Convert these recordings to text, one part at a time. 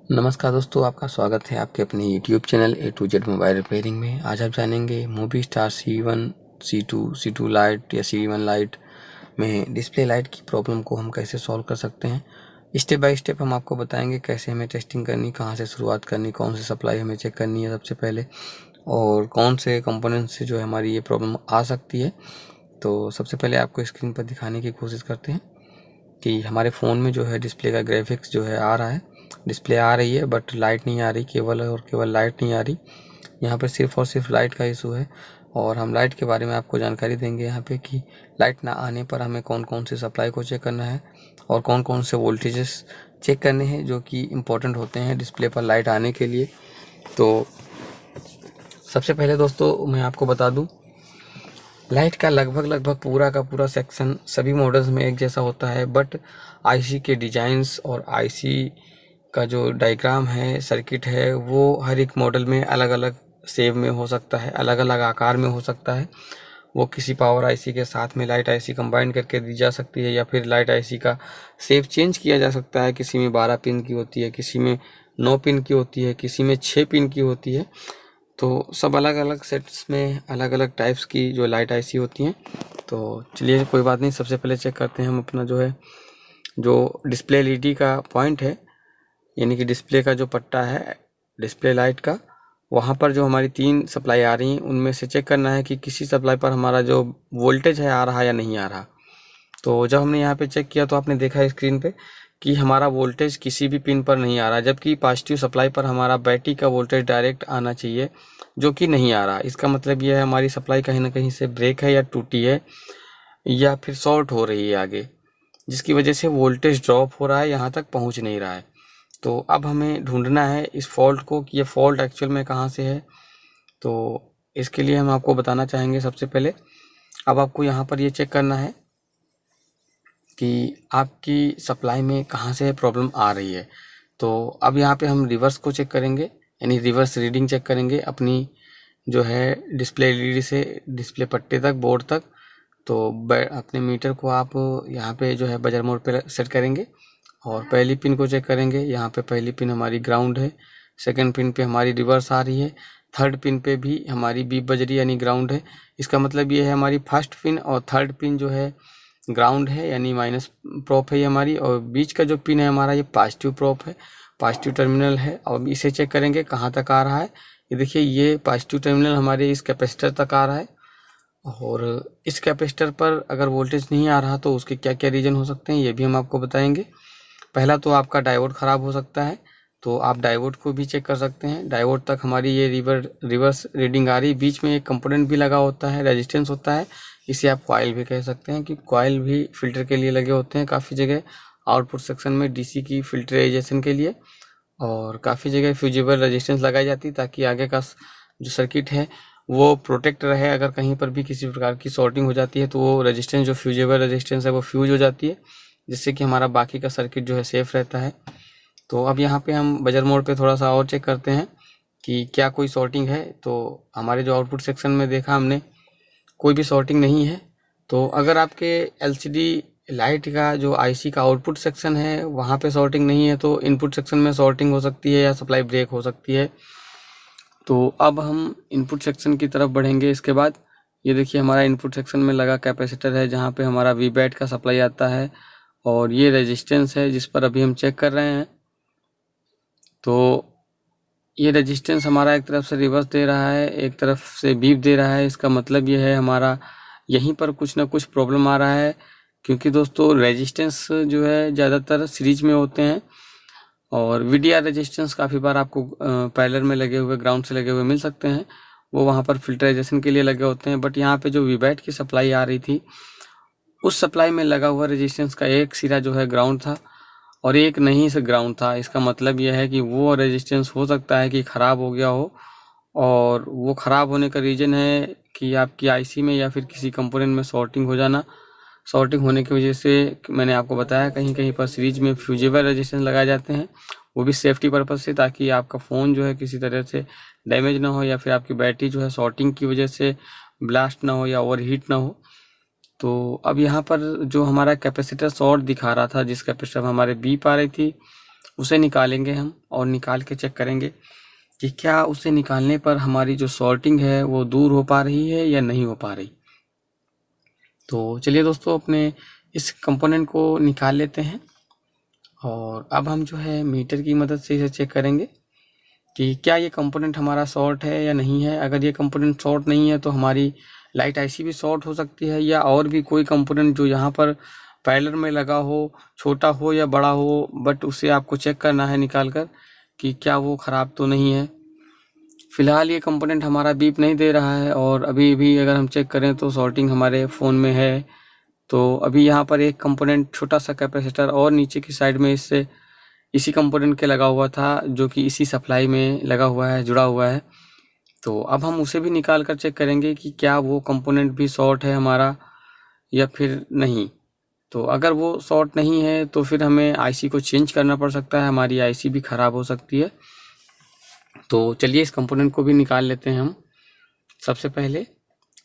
नमस्कार दोस्तों, आपका स्वागत है आपके अपने YouTube channel A to Z mobile repairing में। आज आप जानेंगे movie star C1, C2 light या C1 लाइट में डिस्प्ले लाइट की प्रॉब्लम को हम कैसे सॉल्व कर सकते हैं। स्टेप बाय स्टेप हम आपको बताएंगे कैसे हमें टेस्टिंग करनी, कहाँ से शुरुआत करनी, कौन सी सप्लाई हमें चेक करनी है सबसे पहले, और कौन से कंपोनेंट से जो है हमारी ये प्रॉब्लम आ सकती है। तो सबसे पहले आपको स्क्रीन पर दिखाने की कोशिश करते हैं कि हमारे फ़ोन में जो है डिस्प्ले का ग्राफिक्स जो है आ रहा है, डिस्प्ले आ रही है बट लाइट नहीं आ रही, केवल और केवल लाइट नहीं आ रही। यहाँ पर सिर्फ और सिर्फ लाइट का इशू है और हम लाइट के बारे में आपको जानकारी देंगे यहाँ पे कि लाइट ना आने पर हमें कौन कौन सी सप्लाई को चेक करना है और कौन कौन से वोल्टेजेस चेक करने हैं जो कि इम्पोर्टेंट होते हैं डिस्प्ले पर लाइट आने के लिए। तो सबसे पहले दोस्तों मैं आपको बता दूं, लाइट का लगभग पूरा का पूरा सेक्शन सभी मॉडल्स में एक जैसा होता है, बट आईसी के डिजाइन्स और आईसी का जो डायग्राम है, सर्किट है, वो हर एक मॉडल में अलग अलग शेप में हो सकता है, अलग अलग आकार में हो सकता है। वो किसी पावर आईसी के साथ में लाइट आईसी कंबाइन करके दी जा सकती है या फिर लाइट आईसी का शेप चेंज किया जा सकता है। किसी में 12 पिन की होती है, किसी में 9 पिन की होती है, किसी में 6 पिन की होती है। तो सब अलग अलग सेट्स में अलग अलग टाइप्स की जो लाइट आईसी होती हैं। तो चलिए कोई बात नहीं, सबसे पहले चेक करते हैं हम अपना जो है जो डिस्प्ले एलईडी का पॉइंट है, यानी कि डिस्प्ले का जो पट्टा है डिस्प्ले लाइट का, वहाँ पर जो हमारी 3 सप्लाई आ रही हैं उनमें से चेक करना है कि किसी सप्लाई पर हमारा जो वोल्टेज है आ रहा या नहीं आ रहा। तो जब हमने यहाँ पे चेक किया तो आपने देखा स्क्रीन पे कि हमारा वोल्टेज किसी भी पिन पर नहीं आ रहा, जबकि पॉजिटिव सप्लाई पर हमारा बैटरी का वोल्टेज डायरेक्ट आना चाहिए, जो कि नहीं आ रहा। इसका मतलब यह है हमारी सप्लाई कहीं ना कहीं से ब्रेक है या टूटी है या फिर शॉर्ट हो रही है आगे, जिसकी वजह से वोल्टेज ड्रॉप हो रहा है, यहाँ तक पहुँच नहीं रहा है। तो अब हमें ढूंढना है इस फॉल्ट को कि ये फॉल्ट एक्चुअल में कहाँ से है। तो इसके लिए हम आपको बताना चाहेंगे सबसे पहले, अब आपको यहाँ पर ये चेक करना है कि आपकी सप्लाई में कहाँ से प्रॉब्लम आ रही है। तो अब यहाँ पे हम रिवर्स को चेक करेंगे, यानी रिवर्स रीडिंग चेक करेंगे अपनी जो है डिस्प्ले एलईडी से डिस्प्ले पट्टे तक, बोर्ड तक। तो अपने मीटर को आप यहाँ पे जो है बजर मोड पे सेट करेंगे और पहली पिन को चेक करेंगे। यहाँ पे पहली पिन हमारी ग्राउंड है, सेकंड पिन पे हमारी रिवर्स आ रही है, थर्ड पिन पे भी हमारी बीप बज रही है यानी ग्राउंड है। इसका मतलब ये है हमारी फर्स्ट पिन और थर्ड पिन जो है ग्राउंड है यानी माइनस प्रोप है ये हमारी, और बीच का जो पिन है हमारा ये पॉजिटिव प्रोप है, पॉजिटिव टर्मिनल है। और इसे चेक करेंगे कहाँ तक आ रहा है। ये देखिए ये पॉजिटिव टर्मिनल हमारे इस कैपेसिटर तक आ रहा है, और इस कैपेसिटर पर अगर वोल्टेज नहीं आ रहा तो उसके क्या क्या रीजन हो सकते हैं ये भी हम आपको बताएंगे। पहला तो आपका डायोड ख़राब हो सकता है, तो आप डायोड को भी चेक कर सकते हैं। डायोड तक हमारी ये रिवर्स रीडिंग आ रही है। बीच में एक कंपोनेंट भी लगा होता है, रेजिस्टेंस होता है, इसे आप कॉइल भी कह सकते हैं कि कॉइल भी फिल्टर के लिए लगे होते हैं काफ़ी जगह, आउटपुट सेक्शन में डीसी की फिल्टराइजेशन के लिए, और काफ़ी जगह फ्यूजिबल रेजिस्टेंस लगाई जाती है ताकि आगे का जो सर्किट है वो प्रोटेक्ट रहे। अगर कहीं पर भी किसी प्रकार की शॉर्टिंग हो जाती है तो वो रेजिस्टेंस जो फ्यूजिबल रेजिस्टेंस है वो फ्यूज हो जाती है, जिससे कि हमारा बाकी का सर्किट जो है सेफ रहता है। तो अब यहाँ पे हम बजर मोड पे थोड़ा सा और चेक करते हैं कि क्या कोई शॉर्टिंग है। तो हमारे जो आउटपुट सेक्शन में देखा हमने कोई भी शॉर्टिंग नहीं है। तो अगर आपके एलसीडी लाइट का जो आईसी का आउटपुट सेक्शन है वहाँ पे शॉर्टिंग नहीं है तो इनपुट सेक्शन में शॉर्टिंग हो सकती है या सप्लाई ब्रेक हो सकती है। तो अब हम इनपुट सेक्शन की तरफ बढ़ेंगे। इसके बाद ये देखिए हमारा इनपुट सेक्शन में लगा कैपेसिटर है जहाँ पे हमारा वीबैट का सप्लाई आता है, और ये रेजिस्टेंस है जिस पर अभी हम चेक कर रहे हैं। तो ये रेजिस्टेंस हमारा एक तरफ से रिवर्स दे रहा है, एक तरफ से बीप दे रहा है। इसका मतलब ये है हमारा यहीं पर कुछ ना कुछ प्रॉब्लम आ रहा है, क्योंकि दोस्तों रेजिस्टेंस जो है ज़्यादातर सीरीज में होते हैं, और वीडीआर रेजिस्टेंस काफ़ी बार आपको पैरेलल में लगे हुए, ग्राउंड से लगे हुए मिल सकते हैं, वो वहाँ पर फिल्टराइजेशन के लिए लगे होते हैं। बट यहाँ पे जो वीबैट की सप्लाई आ रही थी उस सप्लाई में लगा हुआ रेजिस्टेंस का एक सिरा जो है ग्राउंड था और एक नहीं से ग्राउंड था। इसका मतलब यह है कि वो रेजिस्टेंस हो सकता है कि ख़राब हो गया हो, और वो ख़राब होने का रीज़न है कि आपकी आईसी में या फिर किसी कंपोनेंट में शॉर्टिंग हो जाना। शॉर्टिंग होने की वजह से मैंने आपको बताया कहीं कहीं पर सीरीज में फ्यूजिबल रेजिस्टेंस लगाए जाते हैं, वो भी सेफ्टी पर्पज़ से, ताकि आपका फ़ोन जो है किसी तरह से डैमेज ना हो या फिर आपकी बैटरी जो है शॉर्टिंग की वजह से ब्लास्ट ना हो या ओवरहीट ना हो। तो अब यहाँ पर जो हमारा कैपेसिटर शॉर्ट दिखा रहा था, जिस कैपेसिटर में हमारे बीप आ रही थी, उसे निकालेंगे हम और निकाल के चेक करेंगे कि क्या उसे निकालने पर हमारी जो सॉर्टिंग है वो दूर हो पा रही है या नहीं हो पा रही। तो चलिए दोस्तों, अपने इस कंपोनेंट को निकाल लेते हैं और अब हम जो है मीटर की मदद से इसे चेक करेंगे कि क्या ये कंपोनेंट हमारा शॉर्ट है या नहीं है। अगर ये कंपोनेंट शॉर्ट नहीं है तो हमारी लाइट आईसी भी शॉर्ट हो सकती है, या और भी कोई कंपोनेंट जो यहाँ पर पैरेलल में लगा हो, छोटा हो या बड़ा हो, बट उसे आपको चेक करना है निकाल कर कि क्या वो ख़राब तो नहीं है। फ़िलहाल ये कंपोनेंट हमारा बीप नहीं दे रहा है और अभी भी अगर हम चेक करें तो सॉर्टिंग हमारे फ़ोन में है। तो अभी यहाँ पर एक कंपोनेंट छोटा सा कैपेसिटर और नीचे की साइड में इससे इसी कंपोनेंट के लगा हुआ था, जो कि इसी सप्लाई में लगा हुआ है, जुड़ा हुआ है। तो अब हम उसे भी निकाल कर चेक करेंगे कि क्या वो कंपोनेंट भी शॉर्ट है हमारा या फिर नहीं। तो अगर वो शॉर्ट नहीं है तो फिर हमें आईसी को चेंज करना पड़ सकता है, हमारी आईसी भी ख़राब हो सकती है। तो चलिए इस कंपोनेंट को भी निकाल लेते हैं हम सबसे पहले।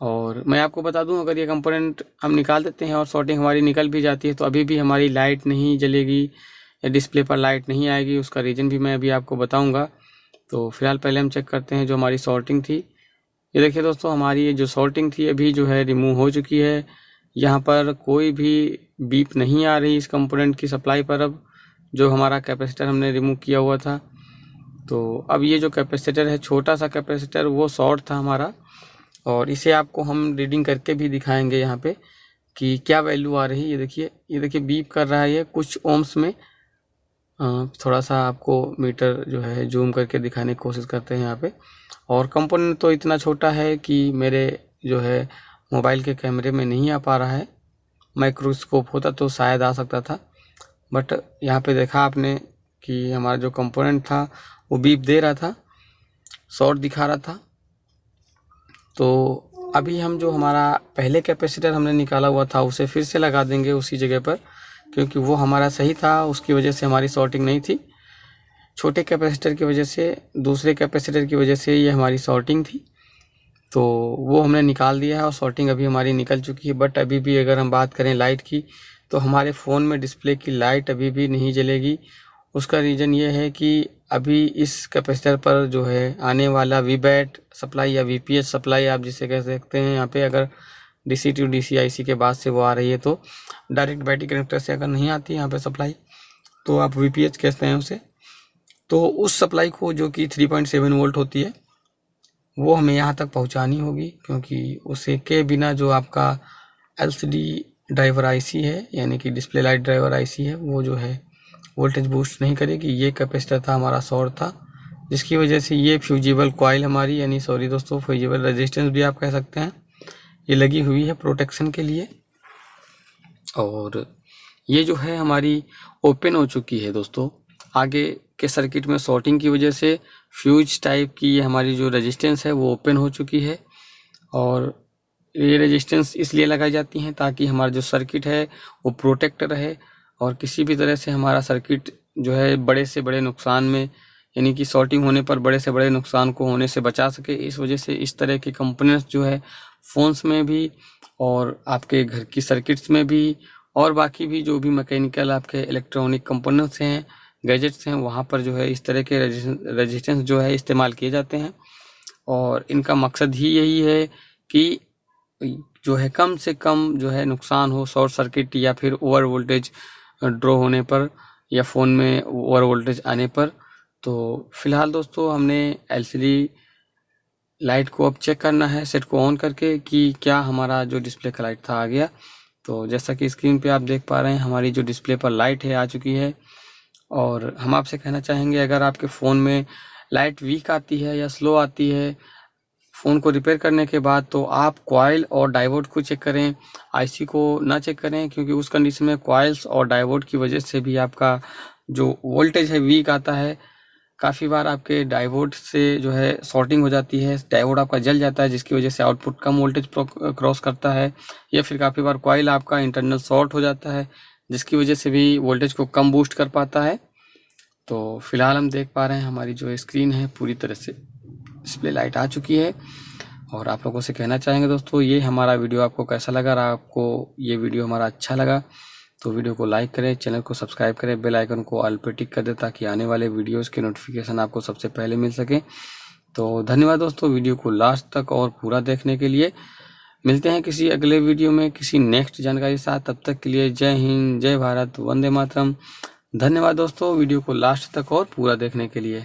और मैं आपको बता दूं, अगर ये कंपोनेंट हम निकाल देते हैं और सॉर्टिंग हमारी निकल भी जाती है तो अभी भी हमारी लाइट नहीं जलेगी या डिस्प्ले पर लाइट नहीं आएगी। उसका रीज़न भी मैं अभी आपको बताऊंगा। तो फिलहाल पहले हम चेक करते हैं जो हमारी सॉर्टिंग थी। ये देखिए दोस्तों, हमारी ये जो सॉर्टिंग थी अभी जो है रिमूव हो चुकी है। यहाँ पर कोई भी बीप नहीं आ रही इस कंपोनेंट की सप्लाई पर, अब जो हमारा कैपेसिटर हमने रिमूव किया हुआ था। तो अब ये जो कैपेसिटर है, छोटा सा कैपेसिटर, वो शॉर्ट था हमारा और इसे आपको हम रीडिंग करके भी दिखाएंगे यहाँ पे कि क्या वैल्यू आ रही है। ये देखिए बीप कर रहा है ये कुछ ओम्स में। थोड़ा सा आपको मीटर जो है जूम करके दिखाने की कोशिश करते हैं यहाँ पे। और कंपोनेंट तो इतना छोटा है कि मेरे जो है मोबाइल के कैमरे में नहीं आ पा रहा है। माइक्रोस्कोप होता तो शायद आ सकता था, बट यहाँ पे देखा आपने कि हमारा जो कंपोनेंट था वो बीप दे रहा था, शॉर्ट दिखा रहा था। तो अभी हम जो हमारा पहले कैपेसिटर हमने निकाला हुआ था उसे फिर से लगा देंगे उसी जगह पर, क्योंकि वो हमारा सही था, उसकी वजह से हमारी शॉर्टिंग नहीं थी। छोटे कैपेसिटर की वजह से, दूसरे कैपेसिटर की वजह से ये हमारी शॉर्टिंग थी। तो वो हमने निकाल दिया है और शॉर्टिंग अभी हमारी निकल चुकी है। बट अभी भी अगर हम बात करें लाइट की तो हमारे फ़ोन में डिस्प्ले की लाइट अभी भी नहीं जलेगी। उसका रीज़न ये है कि अभी इस कैपेसिटर पर जो है आने वाला वीबैट सप्लाई या वीपीएच सप्लाई आप जिसे कह सकते हैं, यहाँ पे अगर डीसी टू डीसी आईसी के बाद से वो आ रही है तो डायरेक्ट बैटरी कनेक्टर से अगर नहीं आती है यहाँ पे सप्लाई तो आप वीपीएच कहते हैं उसे। तो उस सप्लाई को जो कि 3.7 वोल्ट होती है वो हमें यहाँ तक पहुँचानी होगी, क्योंकि उसे के बिना जो आपका एलसीडी ड्राइवर आईसी है यानी कि डिस्प्ले लाइट ड्राइवर आईसी है वो जो है वोल्टेज बूस्ट नहीं करेगी। ये कैपेसिटर था हमारा शॉर्ट था, जिसकी वजह से ये फ्यूजिबल कॉइल हमारी, यानी सॉरी दोस्तों, फ्यूजिबल रेजिस्टेंस भी आप कह सकते हैं, ये लगी हुई है प्रोटेक्शन के लिए। और ये जो है हमारी ओपन हो चुकी है दोस्तों। आगे के सर्किट में शॉर्टिंग की वजह से फ्यूज टाइप की ये हमारी जो रेजिस्टेंस है वो ओपन हो चुकी है। और ये रेजिस्टेंस इसलिए लगाई जाती हैं ताकि हमारा जो सर्किट है वो प्रोटेक्ट रहे और किसी भी तरह से हमारा सर्किट जो है बड़े से बड़े नुकसान में, यानी कि शॉर्टिंग होने पर बड़े से बड़े नुकसान को होने से बचा सके। इस वजह से इस तरह के कंपोनेंट्स जो है फ़ोन्स में भी और आपके घर की सर्किट्स में भी और बाकी भी जो भी मैकेनिकल आपके इलेक्ट्रॉनिक कंपोनेंट्स हैं, गैजेट्स हैं, वहाँ पर जो है इस तरह के रेजिस्टेंस जो है इस्तेमाल किए जाते हैं। और इनका मकसद ही यही है कि जो है कम से कम जो है नुकसान हो शॉर्ट सर्किट या फिर ओवर वोल्टेज ड्रॉ होने पर या फ़ोन में ओवर वोल्टेज आने पर। तो फिलहाल दोस्तों हमने एलसीडी लाइट को अब चेक करना है सेट को ऑन करके कि क्या हमारा जो डिस्प्ले का लाइट था आ गया। तो जैसा कि स्क्रीन पे आप देख पा रहे हैं हमारी जो डिस्प्ले पर लाइट है आ चुकी है। और हम आपसे कहना चाहेंगे, अगर आपके फ़ोन में लाइट वीक आती है या स्लो आती है फ़ोन को रिपेयर करने के बाद, तो आप कॉइल और डायोड को चेक करें, आईसी को ना चेक करें, क्योंकि उस कंडीशन में कॉइल्स और डायोड की वजह से भी आपका जो वोल्टेज है वीक आता है। काफ़ी बार आपके डायोड से जो है शॉर्टिंग हो जाती है, डायोड आपका जल जाता है जिसकी वजह से आउटपुट कम वोल्टेज क्रॉस करता है, या फिर काफ़ी बार कॉइल आपका इंटरनल शॉर्ट हो जाता है जिसकी वजह से भी वोल्टेज को कम बूस्ट कर पाता है। तो फिलहाल हम देख पा रहे हैं हमारी जो स्क्रीन है पूरी तरह से डिस्प्ले लाइट आ चुकी है। और आप लोगों से कहना चाहेंगे दोस्तों, ये हमारा वीडियो आपको कैसा लगा। अगर आपको ये वीडियो हमारा अच्छा लगा तो वीडियो को लाइक करें, चैनल को सब्सक्राइब करें, बेल आइकन को ऑल पे टिक कर दें ताकि आने वाले वीडियोस के नोटिफिकेशन आपको सबसे पहले मिल सके। तो धन्यवाद दोस्तों, वीडियो को लास्ट तक और पूरा देखने के लिए। मिलते हैं किसी अगले वीडियो में किसी नेक्स्ट जानकारी के साथ। तब तक के लिए जय हिंद, जय भारत, वंदे मातरम। धन्यवाद दोस्तों, वीडियो को लास्ट तक और पूरा देखने के लिए।